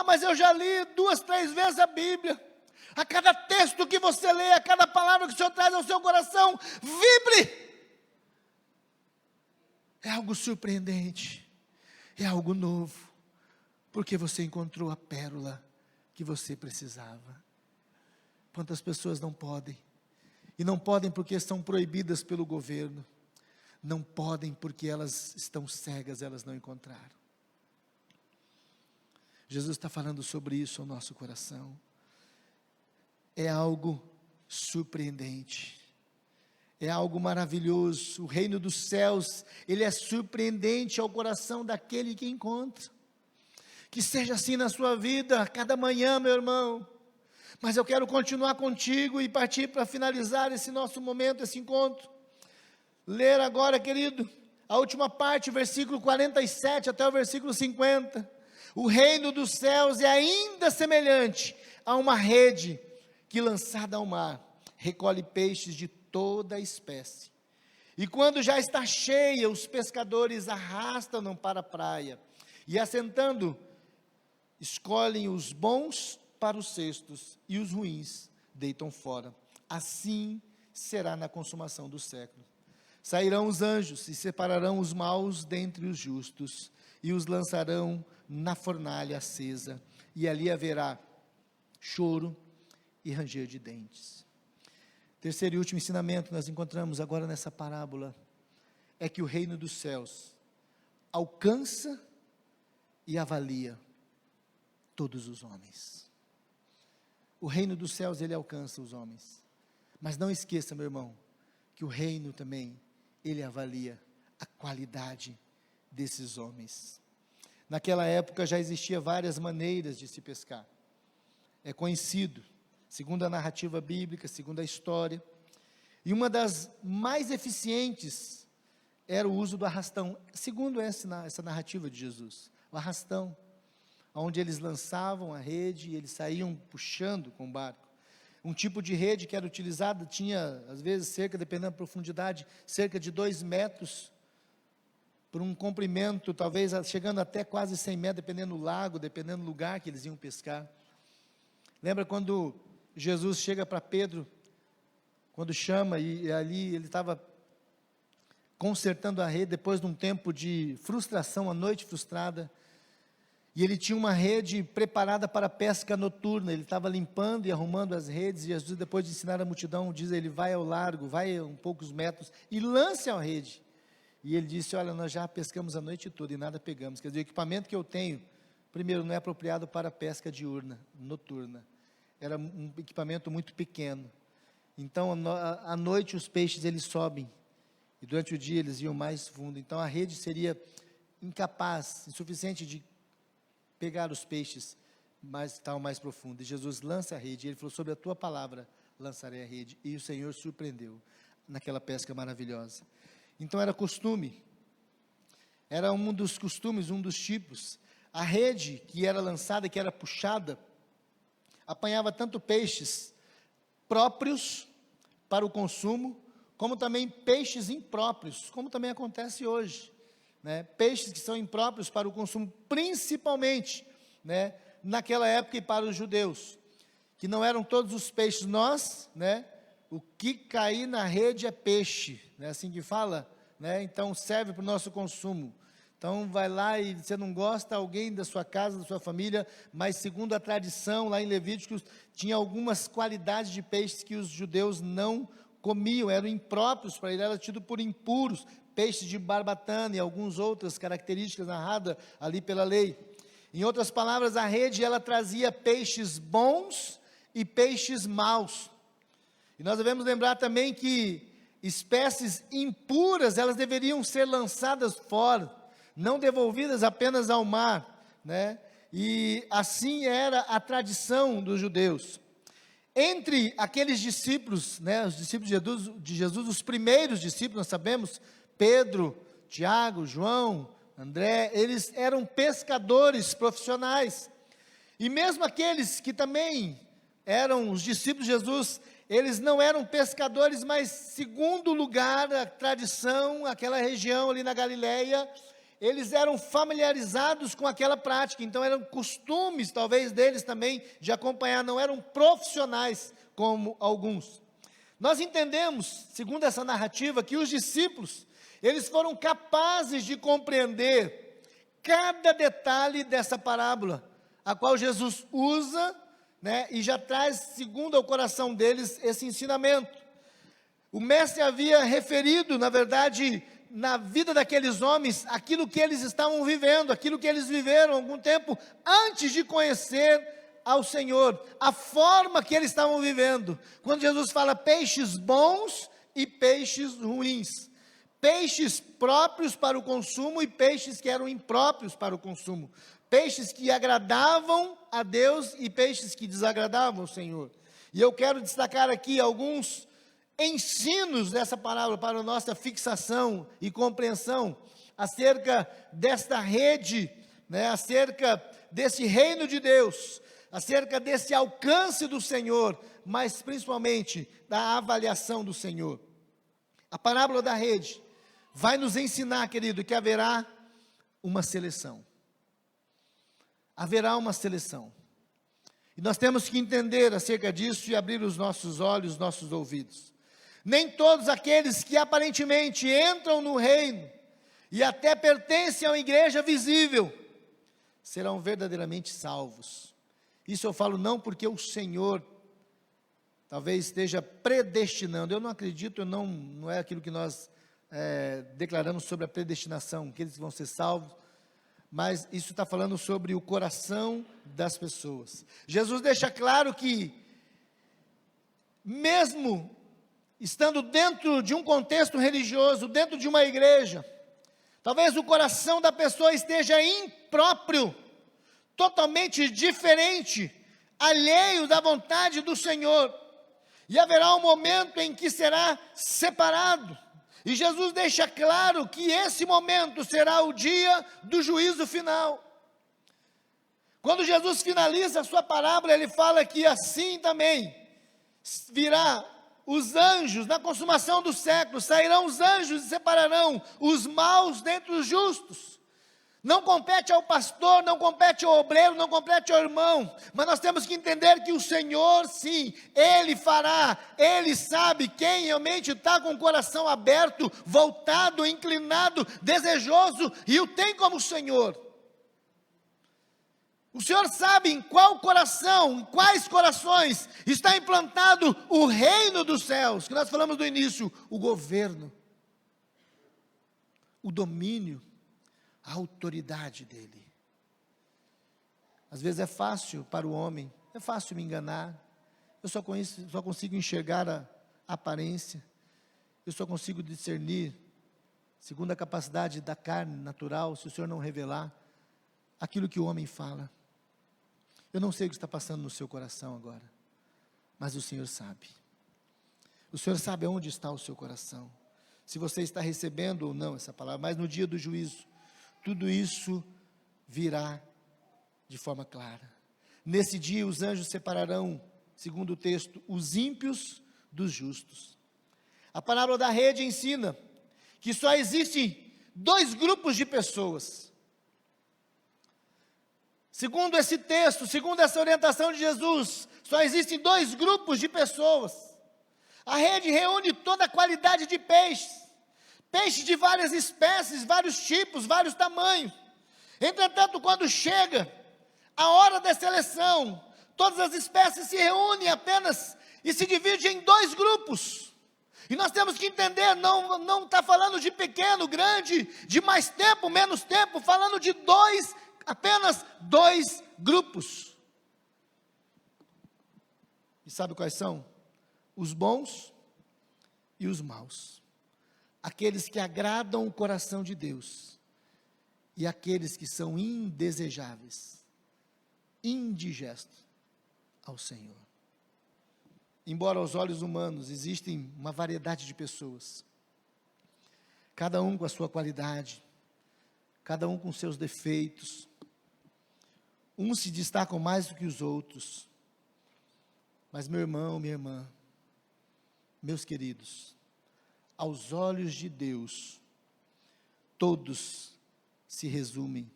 Mas eu já li 2, 3 vezes a Bíblia. A cada texto que você lê, a cada palavra que o Senhor traz ao seu coração, vibre. É algo surpreendente, é algo novo, porque você encontrou a pérola que você precisava. Quantas pessoas não podem? E não podem porque são proibidas pelo governo. Não podem porque elas estão cegas, elas não encontraram. Jesus está falando sobre isso ao nosso coração. É algo surpreendente, é algo maravilhoso. O reino dos céus, ele é surpreendente ao coração daquele que encontra. Que seja assim na sua vida, a cada manhã, meu irmão. Mas eu quero continuar contigo e partir para finalizar esse nosso momento, esse encontro. Ler agora, querido, a última parte, versículo 47 até o versículo 50. O reino dos céus é ainda semelhante a uma rede que, lançada ao mar, recolhe peixes de toda a espécie. E quando já está cheia, os pescadores arrastam-no para a praia, e assentando, escolhem os bons para os cestos, e os ruins deitam fora. Assim será na consumação do século. Sairão os anjos e separarão os maus dentre os justos, e os lançarão na fornalha acesa, e ali haverá choro e ranger de dentes. Terceiro e último ensinamento que nós encontramos agora nessa parábola, é que o reino dos céus alcança e avalia todos os homens. O reino dos céus, ele alcança os homens, mas não esqueça, meu irmão, que o reino também, ele avalia a qualidade desses homens. Naquela época já existia várias maneiras de se pescar. É conhecido, segundo a narrativa bíblica, segundo a história. E uma das mais eficientes era o uso do arrastão, segundo essa narrativa de Jesus. O arrastão. onde eles lançavam a rede e eles saíam puxando com o barco. Um tipo de rede que era utilizada, tinha às vezes cerca, dependendo da profundidade, cerca de 2 metros, por um comprimento, talvez chegando até quase 100 metros, dependendo do lago, dependendo do lugar que eles iam pescar. Lembra quando Jesus chega para Pedro, quando chama, e ali ele estava consertando a rede, depois de um tempo de frustração, a noite frustrada, e ele tinha uma rede preparada para pesca noturna, ele estava limpando e arrumando as redes, e Jesus, depois de ensinar a multidão, diz a ele, vai ao largo, vai a poucos metros, e lance a rede. E ele disse, olha, nós já pescamos a noite toda e nada pegamos. Quer dizer, o equipamento que eu tenho, primeiro, não é apropriado para pesca diurna, noturna. Era um equipamento muito pequeno. Então, à noite os peixes, eles sobem. E durante o dia eles iam mais fundo. Então, a rede seria incapaz, insuficiente de pegar os peixes, mas estavam mais profundos. E Jesus lança a rede. E ele falou, sobre a tua palavra lançarei a rede. E o Senhor surpreendeu naquela pesca maravilhosa. Então era costume, era um dos costumes, um dos tipos. A rede que era lançada, que era puxada, apanhava tanto peixes próprios para o consumo, como também peixes impróprios, como também acontece hoje, né? Peixes que são impróprios para o consumo, principalmente, né, naquela época e para os judeus, que não eram todos os peixes. Nós, né, o que cair na rede é peixe, não é assim que fala? Né? Então serve para o nosso consumo. Então vai lá e você não gosta, alguém da sua casa, da sua família, mas segundo a tradição, lá em Levíticos, tinha algumas qualidades de peixes que os judeus não comiam, eram impróprios para ele, era tido por impuros, peixes de barbatana e algumas outras características narradas ali pela lei. Em outras palavras, a rede, ela trazia peixes bons e peixes maus. E nós devemos lembrar também que espécies impuras, elas deveriam ser lançadas fora, não devolvidas apenas ao mar, né? E assim era a tradição dos judeus. Entre aqueles discípulos, né, os discípulos de Jesus, os primeiros discípulos, nós sabemos, Pedro, Tiago, João, André, eles eram pescadores profissionais. E mesmo aqueles que também eram os discípulos de Jesus, eles não eram pescadores, mas segundo lugar, a tradição, aquela região ali na Galileia, eles eram familiarizados com aquela prática, então eram costumes, talvez, deles também, de acompanhar, não eram profissionais como alguns. Nós entendemos, segundo essa narrativa, que os discípulos, eles foram capazes de compreender cada detalhe dessa parábola, a qual Jesus usa, né, e já traz, segundo o coração deles, esse ensinamento. O mestre havia referido, na verdade, na vida daqueles homens, aquilo que eles estavam vivendo, aquilo que eles viveram algum tempo antes de conhecer ao Senhor, a forma que eles estavam vivendo. Quando Jesus fala peixes bons e peixes ruins, peixes próprios para o consumo e peixes que eram impróprios para o consumo, peixes que agradavam a Deus e peixes que desagradavam ao Senhor. E eu quero destacar aqui alguns ensinos dessa parábola para a nossa fixação e compreensão acerca desta rede, né, acerca desse reino de Deus, acerca desse alcance do Senhor, mas principalmente da avaliação do Senhor. A parábola da rede vai nos ensinar, querido, que haverá uma seleção. Haverá uma seleção. E nós temos que entender acerca disso e abrir os nossos olhos, os nossos ouvidos. Nem todos aqueles que aparentemente entram no reino e até pertencem a uma igreja visível serão verdadeiramente salvos. Isso eu falo não porque o Senhor talvez esteja predestinando. Eu não acredito, não é aquilo que nós declaramos sobre a predestinação, aqueles que vão ser salvos. Mas isso está falando sobre o coração das pessoas. Jesus deixa claro que, mesmo estando dentro de um contexto religioso, dentro de uma igreja, talvez o coração da pessoa esteja impróprio, totalmente diferente, alheio da vontade do Senhor, e haverá um momento em que será separado. E Jesus deixa claro que esse momento será o dia do juízo final. Quando Jesus finaliza a sua parábola, ele fala que assim também virá os anjos, na consumação dos séculos, sairão os anjos e separarão os maus dentre os justos. Não compete ao pastor, não compete ao obreiro, não compete ao irmão, mas nós temos que entender que o Senhor, sim, Ele fará, Ele sabe quem realmente está com o coração aberto, voltado, inclinado, desejoso, e o tem como Senhor. O Senhor sabe em qual coração, em quais corações está implantado o reino dos céus, que nós falamos no início, o governo, o domínio, a autoridade dele. Às vezes é fácil para o homem, é fácil me enganar, eu só consigo enxergar a aparência, eu só consigo discernir, segundo a capacidade da carne natural, se o Senhor não revelar aquilo que o homem fala. Eu não sei o que está passando no seu coração agora, mas o Senhor sabe. O Senhor sabe aonde está o seu coração, se você está recebendo ou não essa palavra, mas no dia do juízo, tudo isso virá de forma clara. Nesse dia os anjos separarão, segundo o texto, os ímpios dos justos. A parábola da rede ensina que só existem dois grupos de pessoas. Segundo esse texto, segundo essa orientação de Jesus, só existem dois grupos de pessoas. A rede reúne toda a qualidade de peixes. Peixes de várias espécies, vários tipos, vários tamanhos. Entretanto, quando chega a hora da seleção, todas as espécies se reúnem apenas e se dividem em dois grupos. E nós temos que entender, não está falando de pequeno, grande, de mais tempo, menos tempo, falando de apenas dois grupos. E sabe quais são? Os bons e os maus. Aqueles que agradam o coração de Deus e aqueles que são indesejáveis, indigestos ao Senhor. Embora aos olhos humanos existem uma variedade de pessoas, cada um com a sua qualidade, cada um com seus defeitos, uns se destacam mais do que os outros, mas meu irmão, minha irmã, meus queridos, aos olhos de Deus, todos se resumem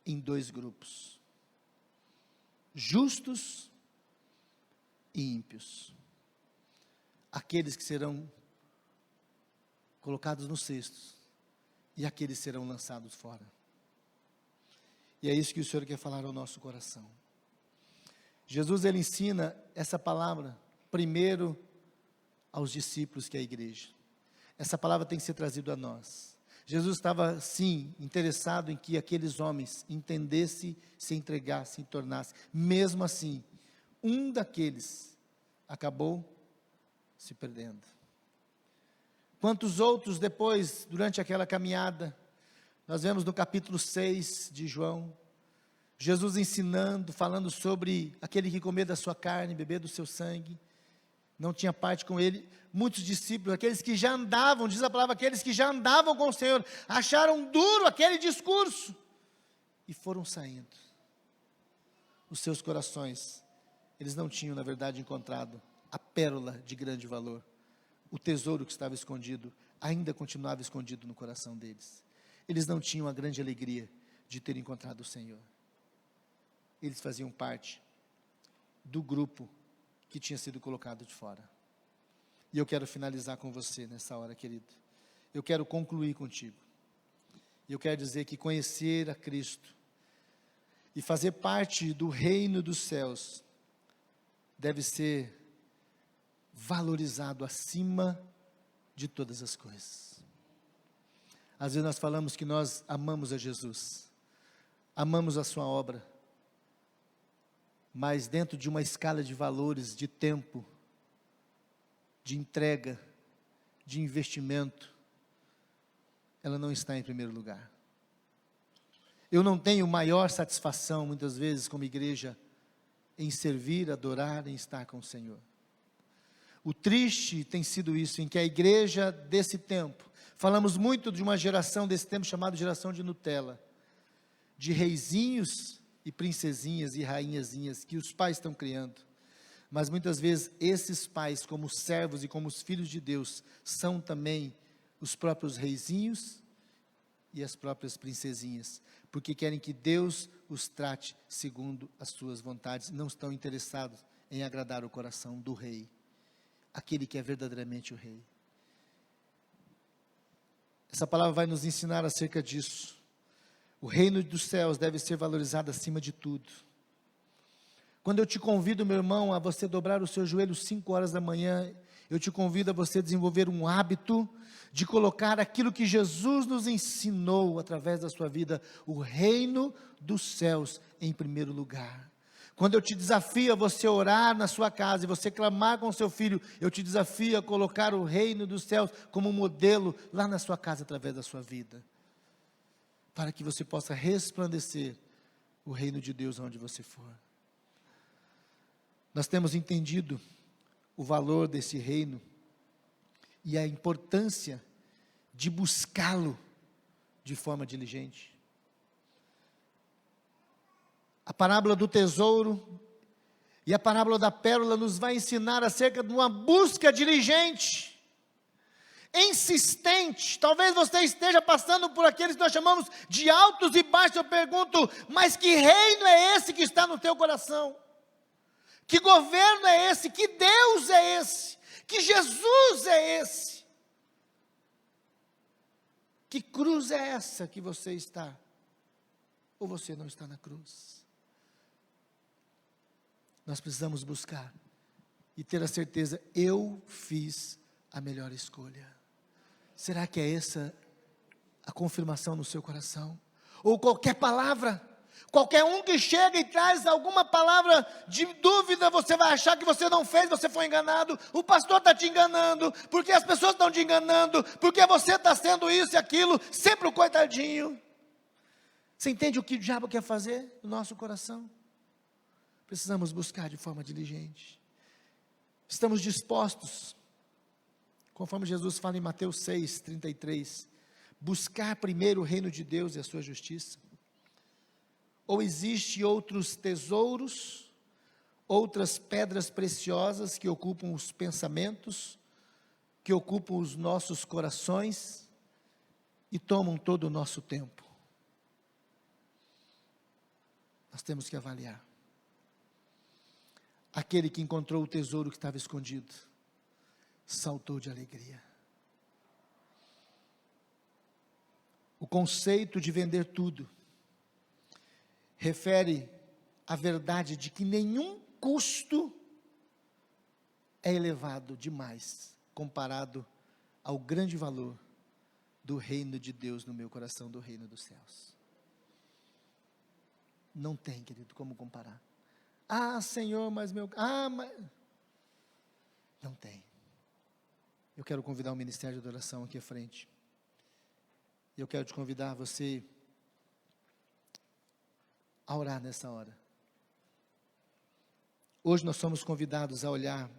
em dois grupos: justos e ímpios. Aqueles que serão colocados nos cestos e aqueles serão lançados fora. E é isso que o Senhor quer falar ao nosso coração. Jesus, ele ensina essa palavra primeiro aos discípulos, que é a igreja. Essa palavra tem que ser trazida a nós. Jesus estava, sim, interessado em que aqueles homens entendessem, se entregassem, se tornassem. Mesmo assim, um daqueles acabou se perdendo. Quantos outros depois, durante aquela caminhada, nós vemos no capítulo 6 de João, Jesus ensinando, falando sobre aquele que comer da sua carne, beber do seu sangue, não tinha parte com ele. Muitos discípulos, aqueles que já andavam, diz a palavra, aqueles que já andavam com o Senhor, acharam duro aquele discurso, e foram saindo. Os seus corações, eles não tinham, na verdade, encontrado a pérola de grande valor. O tesouro que estava escondido, ainda continuava escondido no coração deles. Eles não tinham a grande alegria de ter encontrado o Senhor. Eles faziam parte do grupo que tinha sido colocado de fora. E eu quero finalizar com você nessa hora, querido. Eu quero concluir contigo. E eu quero dizer que conhecer a Cristo e fazer parte do reino dos céus deve ser valorizado acima de todas as coisas. Às vezes nós falamos que nós amamos a Jesus, amamos a sua obra, mas dentro de uma escala de valores, de tempo, de entrega, de investimento, ela não está em primeiro lugar. Eu não tenho maior satisfação, muitas vezes, como igreja, em servir, adorar, em estar com o Senhor. O triste tem sido isso, em que a igreja desse tempo, falamos muito de uma geração desse tempo chamada geração de Nutella, de reizinhos e princesinhas e rainhazinhas que os pais estão criando. Mas muitas vezes esses pais, como servos e como os filhos de Deus, são também os próprios reizinhos e as próprias princesinhas, porque querem que Deus os trate segundo as suas vontades, não estão interessados em agradar o coração do rei, aquele que é verdadeiramente o rei. Essa palavra vai nos ensinar acerca disso. O reino dos céus deve ser valorizado acima de tudo. Quando eu te convido, meu irmão, a você dobrar o seu joelho 5 horas da manhã, eu te convido a você desenvolver um hábito de colocar aquilo que Jesus nos ensinou através da sua vida, o reino dos céus em primeiro lugar. Quando eu te desafio a você orar na sua casa e você clamar com seu filho, eu te desafio a colocar o reino dos céus como modelo lá na sua casa através da sua vida, para que você possa resplandecer o reino de Deus onde você for. Nós temos entendido o valor desse reino e a importância de buscá-lo de forma diligente. A parábola do tesouro e a parábola da pérola nos vai ensinar acerca de uma busca diligente, insistente. Talvez você esteja passando por aqueles que nós chamamos de altos e baixos. Eu pergunto, mas que reino é esse que está no teu coração? Que governo é esse? Que Deus é esse? Que Jesus é esse? Que cruz é essa que você está? Ou você não está na cruz? Nós precisamos buscar e ter a certeza, eu fiz a melhor escolha. Será que é essa a confirmação no seu coração? Ou qualquer palavra, qualquer um que chega e traz alguma palavra de dúvida, você vai achar que você não fez, você foi enganado, o pastor está te enganando, porque as pessoas estão te enganando, porque você está sendo isso e aquilo, sempre o coitadinho. Você entende o que o diabo quer fazer no nosso coração? Precisamos buscar de forma diligente. Estamos dispostos, conforme Jesus fala em Mateus 6, 33, buscar primeiro o reino de Deus e a sua justiça? Ou existe outros tesouros, outras pedras preciosas que ocupam os pensamentos, que ocupam os nossos corações e tomam todo o nosso tempo? Nós temos que avaliar. Aquele que encontrou o tesouro que estava escondido, saltou de alegria. O conceito de vender tudo refere à verdade de que nenhum custo é elevado demais, comparado ao grande valor do reino de Deus no meu coração, do reino dos céus. Não tem, querido, como comparar. Ah, Senhor, mas não tem. Eu quero convidar o ministério de adoração aqui à frente. Eu quero te convidar você a orar nessa hora. Hoje nós somos convidados a olhar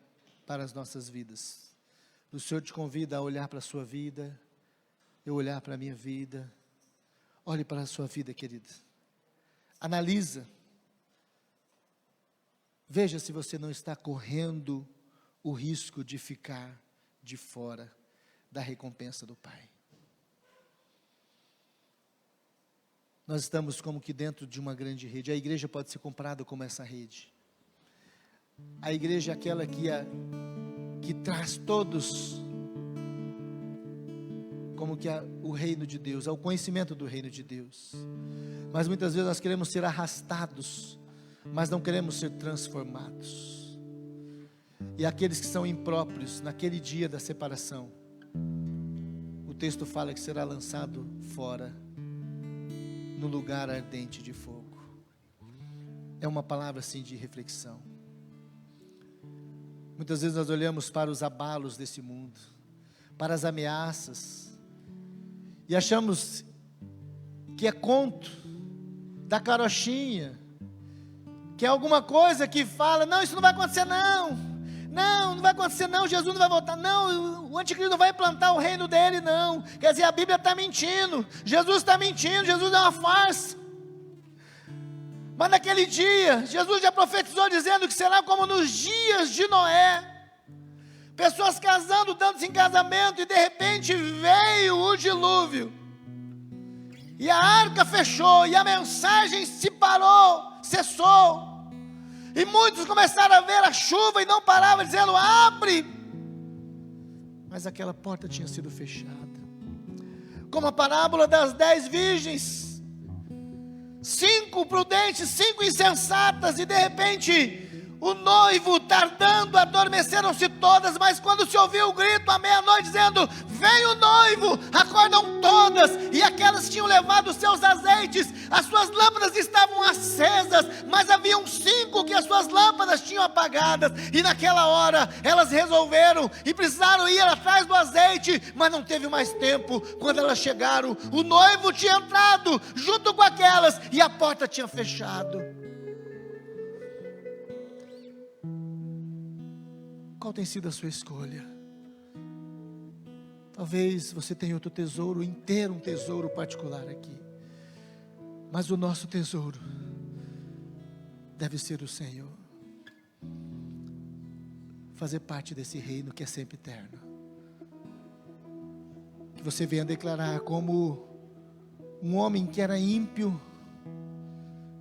para as nossas vidas. O Senhor te convida a olhar para a sua vida, eu olhar para a minha vida. Olhe para a sua vida, querida. Analisa. Veja se você não está correndo o risco de ficar de fora da recompensa do Pai. Nós estamos como que dentro de uma grande rede. A igreja pode ser comparada como essa rede. A igreja é aquela que traz todos como que o reino de Deus, ao conhecimento do reino de Deus. Mas muitas vezes nós queremos ser arrastados, mas não queremos ser transformados. E aqueles que são impróprios, naquele dia da separação, o texto fala que será lançado fora, no lugar ardente de fogo. É uma palavra assim de reflexão. Muitas vezes nós olhamos para os abalos desse mundo, para as ameaças, e achamos que é conto da carochinha, que é alguma coisa que fala, não, isso não vai acontecer não vai acontecer não, Jesus não vai voltar não, o anticristo não vai implantar o reino dele não, quer dizer, a Bíblia está mentindo, Jesus está mentindo, Jesus é uma farsa. Mas naquele dia, Jesus já profetizou dizendo que será como nos dias de Noé. Pessoas casando, dando-se em casamento, e de repente veio o dilúvio. E a arca fechou, e a mensagem se parou, cessou. E muitos começaram a ver a chuva e não paravam, dizendo: abre. Mas aquela porta tinha sido fechada. Como a parábola das 10 virgens. 5 prudentes, 5 insensatas, e de repente o noivo tardando, adormeceram-se todas, mas quando se ouviu o grito à meia-noite dizendo: vem o noivo, acordam todas, e aquelas tinham levado os seus azeites, as suas lâmpadas estavam acesas, mas haviam 5 que as suas lâmpadas tinham apagadas, e naquela hora elas resolveram, e precisaram ir atrás do azeite, mas não teve mais tempo. Quando elas chegaram, o noivo tinha entrado, junto com aquelas, e a porta tinha fechado. Qual tem sido a sua escolha? Talvez você tenha outro tesouro, inteiro um tesouro particular aqui. Mas o nosso tesouro deve ser o Senhor. Fazer parte desse reino que é sempre eterno. Que você venha declarar como um homem que era ímpio,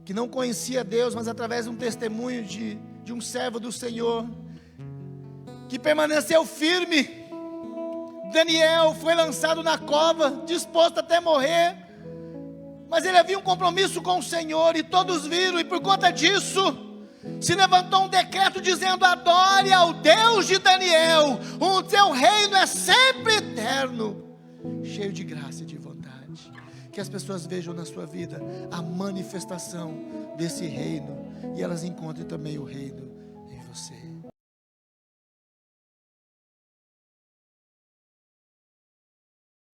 que não conhecia Deus, mas através de um testemunho de um servo do Senhor, que permaneceu firme. Daniel foi lançado na cova, disposto até morrer, mas ele havia um compromisso com o Senhor, e todos viram, e por conta disso, se levantou um decreto dizendo: adore ao Deus de Daniel, o teu reino é sempre eterno, cheio de graça e de vontade. Que as pessoas vejam na sua vida a manifestação desse reino, e elas encontrem também o reino em você.